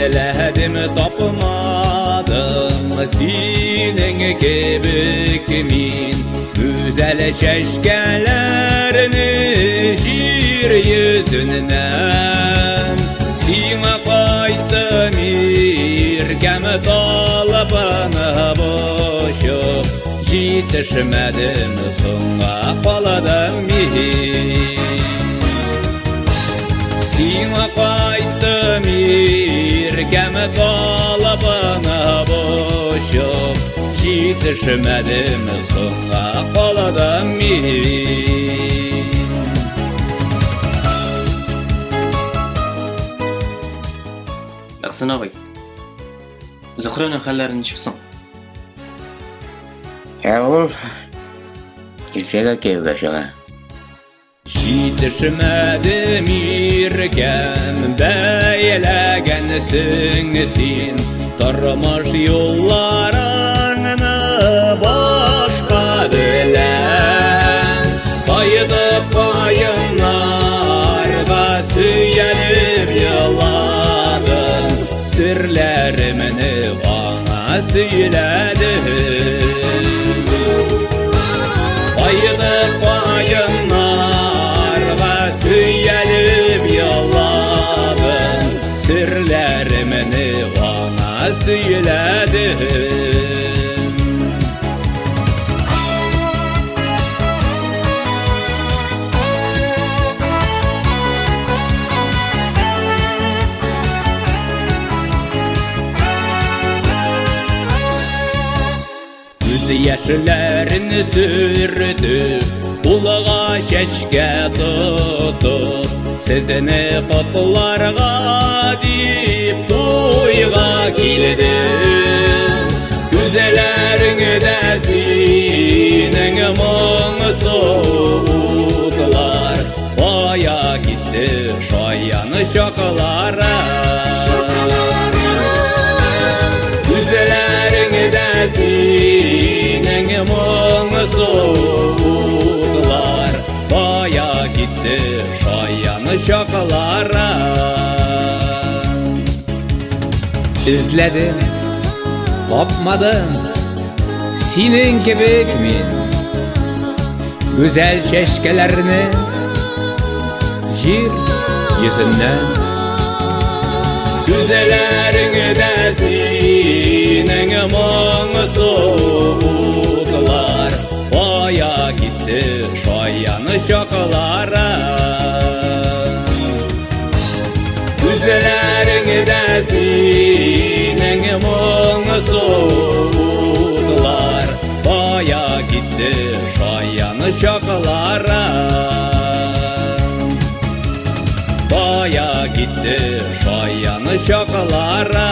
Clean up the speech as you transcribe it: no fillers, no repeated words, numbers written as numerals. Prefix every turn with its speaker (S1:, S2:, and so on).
S1: Elledim tapmadım senin gibi kimin güzel çeşkelerini şiir yüzünden. Sine kaydım irkem talabına boşup yetişmedim songa kaladım Sine kaydım irkem talabına boşup yetişmedim songa kaladım
S2: Aksan ağabey, Zuhra'nın hallerini çıksın.
S3: Ya oğlum, ilçede geldi şuna.
S1: Yetişmedim irkem beylegensin sin Tarmaş yollarını başka bilen Kaydı payınlarda süyelip yıladın Sırlarımını bana söyledin Kaydı payınlarda süyelip yıladın Sırlarımını bana söyledin Yaşlarını sürdü Kulağa şeşke tutup Sizini kutlarga deyip Toyga kildim Güzellerini de senin munsuzlar Baya gitti şayanı şakalara Güzellerini de senin munsuzlar Baya gitti şayanı şakalara İzledim, kopmadım senin gibi kimin Güzel şeşkelerini yer yüzünden Güzellerini de senin munsuzlar Baya gitti şayanı şakalara Güzellerini de senin munsuzlar Baya gitti şayanı şakalara Baya gitti şayanı şakalara